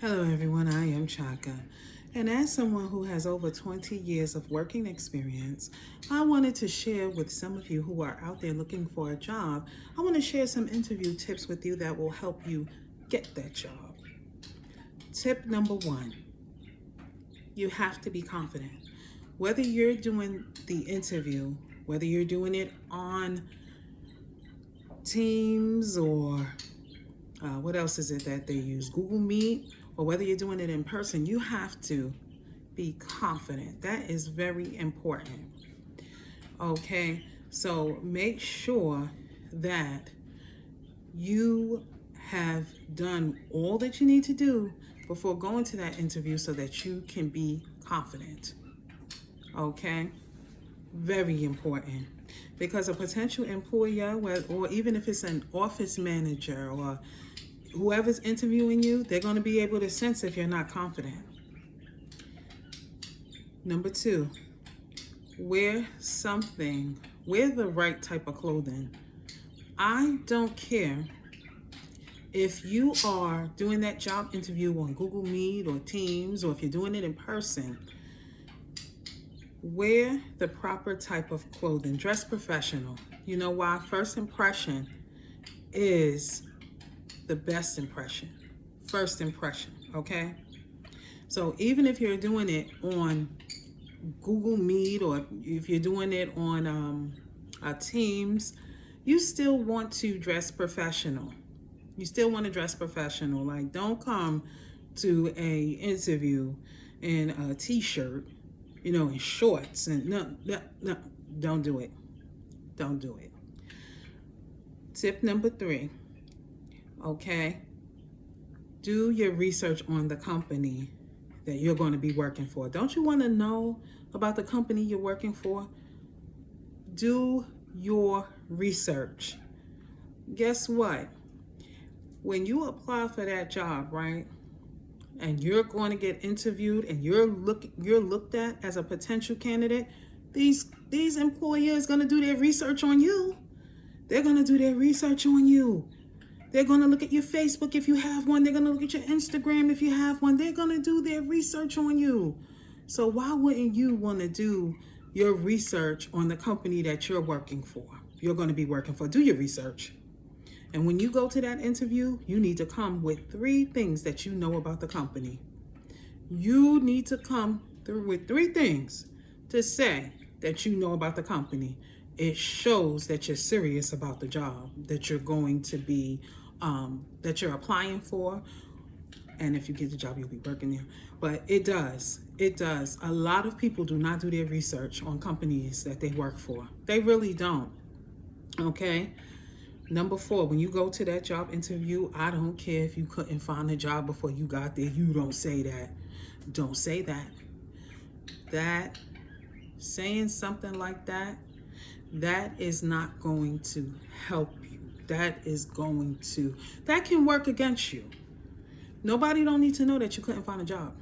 Hello everyone, I am Chaka. And as someone who has over 20 years of working experience, I wanted to share with some of you who are out there looking for a job. I want to share some interview tips with you that will help you get that job. Tip number one, you have to be confident. Whether you're doing the interview, whether you're doing it on Teams or what else is it that they use? Google Meet, or whether you're doing it in person, you have to be confident. That is very important. Okay, so make sure that you have done all that you need to do before going to that interview so that you can be confident. Okay, very important. Because a potential employer, or even if it's an office manager or whoever's interviewing you, they're going to be able to sense if you're not confident. Number two, wear the right type of clothing. I don't care if you are doing that job interview on Google Meet or Teams, or if you're doing it in person. Wear the proper type of clothing. Dress professional. You know why? First impression is the best impression. First impression, okay? So even if you're doing it on Google Meet, or if you're doing it on Teams, you still want to dress professional. You still want to dress professional. Like, don't come to a interview in a t-shirt, in shorts, and no, don't do it. Don't do it. Tip number three, okay? Do your research on the company that you're going to be working for. Don't you want to know about the company you're working for? Do your research. Guess what? When you apply for that job, right, and you're going to get interviewed and you're looked at as a potential candidate, these employers going to do their research on you. They're going to do their research on you. They're going to look at your Facebook if you have one. They're going to look at your Instagram if you have one. They're going to do their research on you. So why wouldn't you want to do your research on the company that you're working for? You're going to be working for. Do your research. And when you go to that interview, you need to come with 3 things that you know about the company. You need to come through with 3 things to say that you know about the company. It shows that you're serious about the job that you're going to be, that you're applying for. And if you get the job, you'll be working there. But it does. A lot of people do not do their research on companies that they work for. They really don't. Okay? Number 4, when you go to that job interview, I don't care if you couldn't find a job before you got there. You don't say that. Don't say that. Saying something like that is not going to help you. That can work against you. Nobody don't need to know that you couldn't find a job.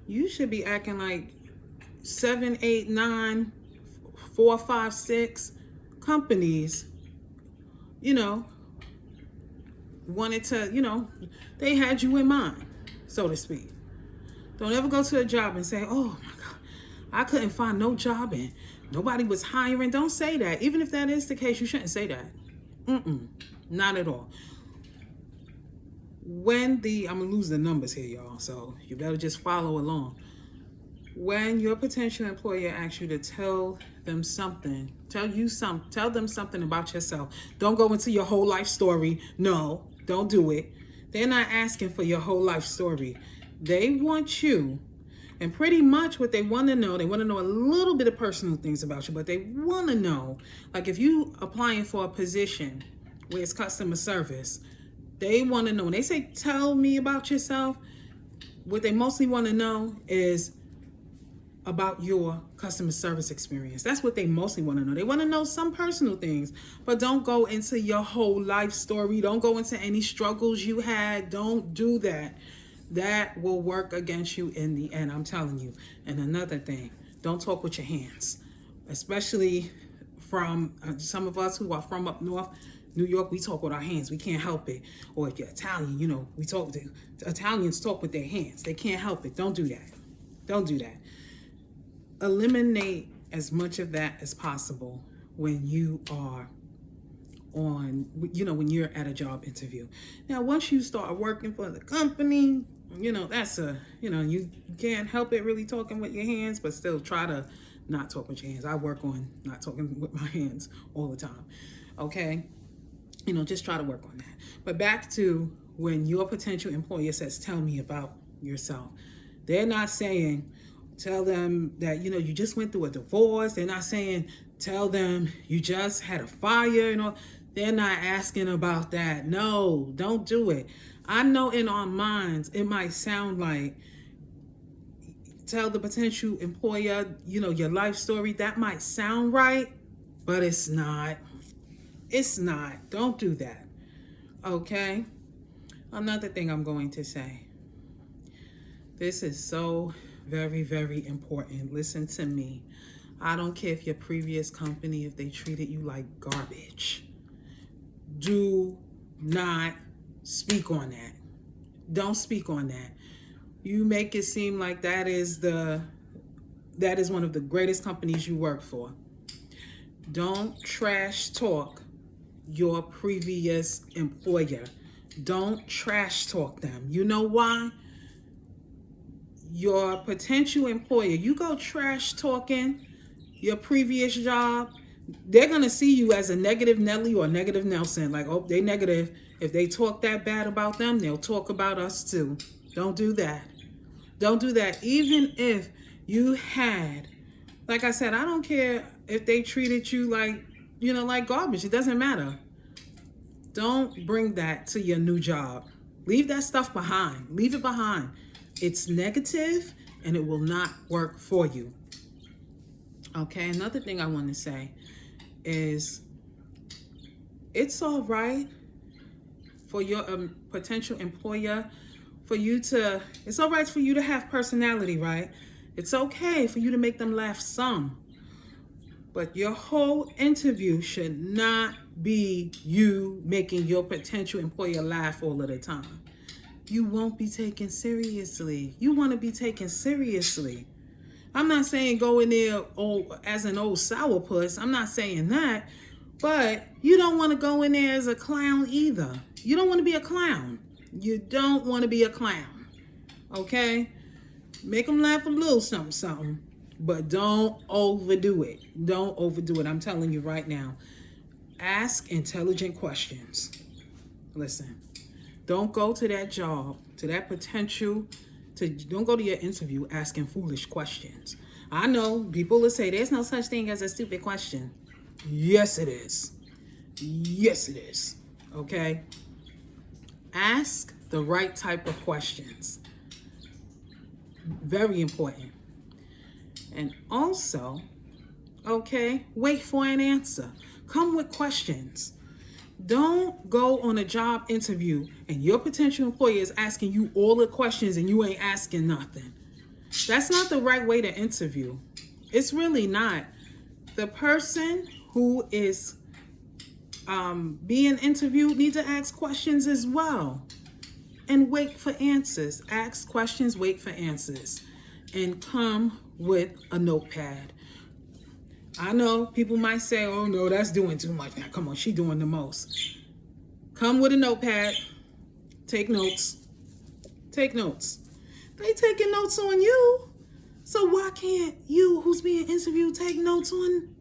You should be acting like 7, 8, 9, 4, 5, 6 companies, wanted to, they had you in mind, so to speak. Don't ever go to a job and say, oh my God, I couldn't find no job and nobody was hiring. Don't say that. Even if that is the case, you shouldn't say that. Not at all. I'm going to lose the numbers here, y'all, so you better just follow along. When your potential employer asks you to tell them something about yourself. Don't go into your whole life story. No, don't do it. They're not asking for your whole life story. They want you, and pretty much what they want to know, they want to know a little bit of personal things about you, but they want to know, like if you applying for a position where it's customer service, they want to know. When they say, tell me about yourself, what they mostly want to know is about your customer service experience. That's what they mostly want to know. They want to know some personal things, but don't go into your whole life story. Don't go into any struggles you had. Don't do that. That will work against you in the end, I'm telling you. And another thing, don't talk with your hands, especially from some of us who are from up north. New York, we talk with our hands. We can't help it. Or if you're Italian, you know, Italians talk with their hands. They can't help it. Don't do that. Don't do that. Eliminate as much of that as possible when you are on, you know, when you're at a job interview. Now, once you start working for the company, you know, that's you can't help it really talking with your hands, but still try to not talk with your hands. I work on not talking with my hands all the time. Okay? You know, just try to work on that. But back to when your potential employer says, tell me about yourself. They're not saying, tell them that, you know, you just went through a divorce. They're not saying, tell them you just had a fire, you know. They're not asking about that. No, don't do it. I know in our minds, it might sound like, tell the potential employer, you know, your life story. That might sound right, but it's not. It's not. Don't do that. Okay? Another thing I'm going to say. This is so very, very important. Listen to me. I don't care if your previous company, if they treated you like garbage. Do not speak on that. Don't speak on that. You make it seem like that is one of the greatest companies you work for. Don't trash talk your previous employer. Don't trash talk them. You know why? Your potential employer, you go trash talking your previous job, they're going to see you as a negative Nelly or negative Nelson. Like, oh, they negative. If they talk that bad about them, they'll talk about us too. Don't do that. Don't do that. Even if you had, like I said, I don't care if they treated you like, you know, like garbage. It doesn't matter. Don't bring that to your new job. Leave that stuff behind. Leave it behind. It's negative and it will not work for you. Okay, another thing I want to say is it's all right for your potential employer it's all right for you to have personality, right? It's okay for you to make them laugh some. But your whole interview should not be you making your potential employer laugh all of the time. You won't be taken seriously. You want to be taken seriously. I'm not saying go in there as an old sourpuss. I'm not saying that. But you don't want to go in there as a clown either. You don't want to be a clown. You don't want to be a clown. Okay? Make them laugh a little something. But don't overdo it. Don't overdo it. I'm telling you right now. Ask intelligent questions. Listen. Don't go to that job, to that potential, don't go to your interview asking foolish questions. I know people will say there's no such thing as a stupid question. Yes, it is. Yes, it is. Okay? Ask the right type of questions. Very important. And also, okay, wait for an answer. Come with questions. Don't go on a job interview and your potential employer is asking you all the questions and you ain't asking nothing. That's not the right way to interview. It's really not. The person who is being interviewed needs to ask questions as well. And wait for answers. Ask questions, wait for answers. And come with a notepad. I know people might say, oh no, that's doing too much. Now, come on, she's doing the most. Come with a notepad. Take notes. Take notes. They taking notes on you. So why can't you, who's being interviewed, take notes on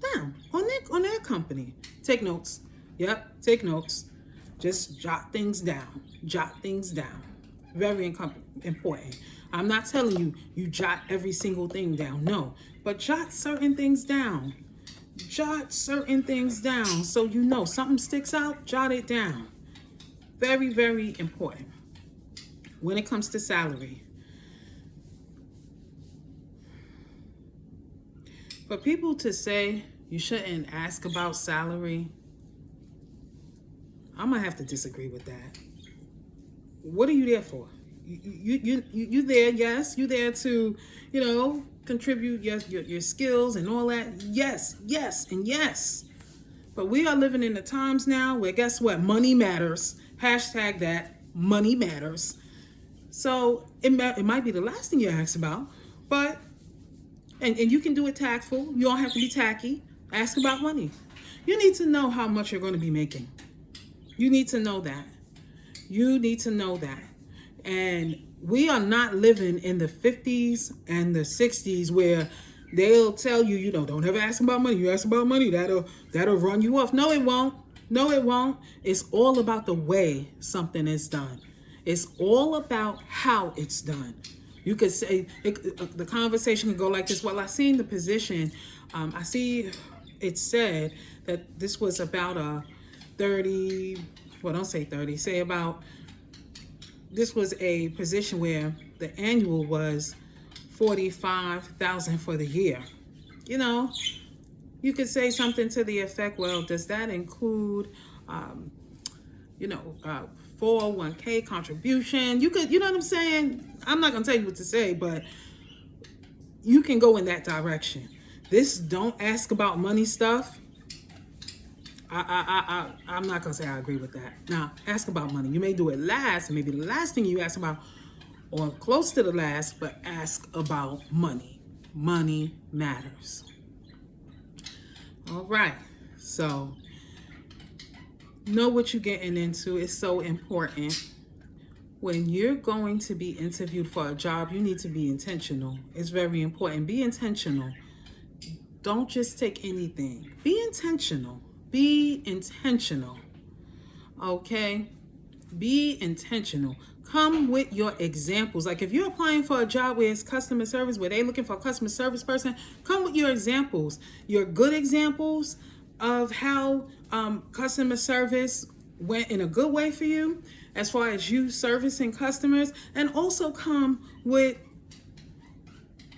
them, on their company? Take notes. Yep, take notes. Just jot things down. Jot things down. Very important. I'm not telling you jot every single thing down. No. But jot certain things down. Jot certain things down so you know something sticks out, jot it down. Very, very important. When it comes to salary. For people to say you shouldn't ask about salary, I'm going to have to disagree with that. What are you there for? You there, yes. You there to, you contribute your skills and all that. Yes, and yes. But we are living in the times now where guess what? Money matters. Hashtag that, money matters. So it might be the last thing you ask about, but, and you can do it tactful. You don't have to be tacky. Ask about money. You need to know how much you're going to be making. You need to know that. You need to know that. And we are not living in the 50s and the 60s where they'll tell you, you know, don't ever ask about money. You ask about money, that'll run you off. No, it won't. No, it won't. It's all about the way something is done. It's all about how it's done. You could say, the conversation could go like this. Well, I seen the position. I see it said that this was about a 30, well, don't say 30, say about, this was a position where the annual was $45,000 for the year. You know, you could say something to the effect, well, does that include, 401k contribution? You could, you know what I'm saying? I'm not going to tell you what to say, but you can go in that direction. This don't ask about money stuff. I'm not going to say I agree with that. Now, ask about money. You may do it last, and maybe the last thing you ask about, or close to the last, but ask about money. Money matters. All right. So, know what you're getting into. It's so important. When you're going to be interviewed for a job, you need to be intentional. It's very important. Be intentional. Don't just take anything. Be intentional. Be intentional. Okay? Be intentional. Come with your examples. Like if you're applying for a job where it's customer service, where they're looking for a customer service person, come with your examples. Your good examples of how customer service went in a good way for you, as far as you servicing customers, and also come with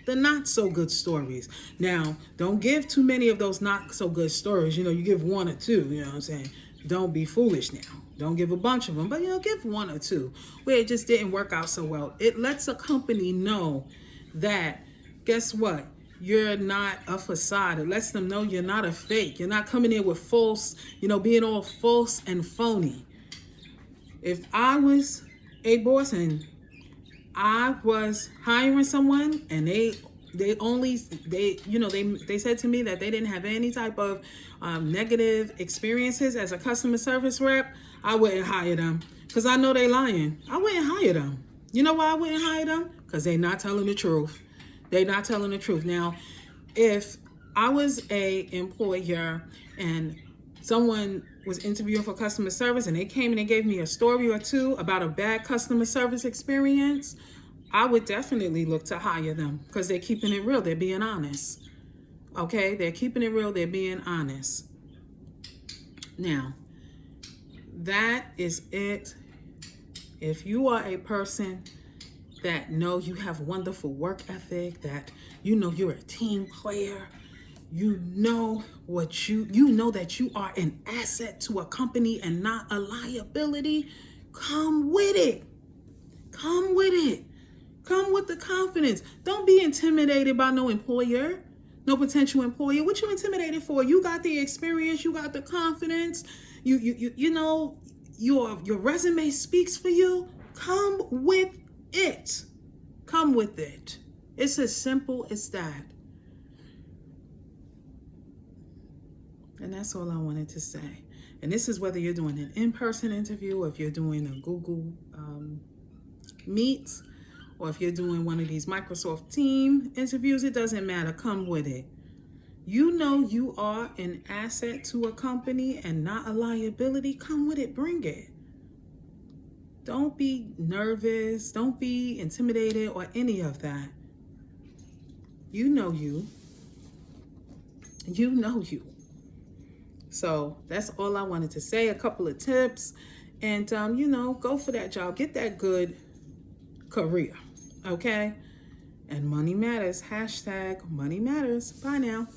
the not so good stories. Now, don't give too many of those not so good stories. You know, you give one or two, you know what I'm saying? Don't be foolish now. Don't give a bunch of them, but, you know, give one or two where it just didn't work out so well. It lets a company know that, guess what? You're not a facade. It lets them know you're not a fake. You're not coming in with false, you know, being all false and phony. If I was a boss and I was hiring someone and they said to me that they didn't have any type of negative experiences as a customer service rep, I wouldn't hire them because I know they lying. I wouldn't hire them. You know why I wouldn't hire them? Because they're not telling the truth. They're not telling the truth. Now, if I was a employer and someone was interviewing for customer service and they came and they gave me a story or two about a bad customer service experience, I would definitely look to hire them because they're keeping it real. They're being honest. Okay? They're keeping it real. They're being honest. Now, that is it. If you are a person that know you have wonderful work ethic, that you know you're a team player, you know that you are an asset to a company and not a liability, come with it. Come with it. Come with the confidence. Don't be intimidated by no employer, no potential employer. What you intimidated for? You got the experience, you got the confidence, you know your resume speaks for you. Come with it. Come with it. It's as simple as that. And that's all I wanted to say. And this is whether you're doing an in-person interview, or if you're doing a Google Meet, or if you're doing one of these Microsoft Team interviews, it doesn't matter. Come with it. You know you are an asset to a company and not a liability. Come with it. Bring it. Don't be nervous. Don't be intimidated or any of that. You know you. You know you. So that's all I wanted to say. A couple of tips. And, go for that job. Get that good career. Okay? And money matters. Hashtag money matters. Bye now.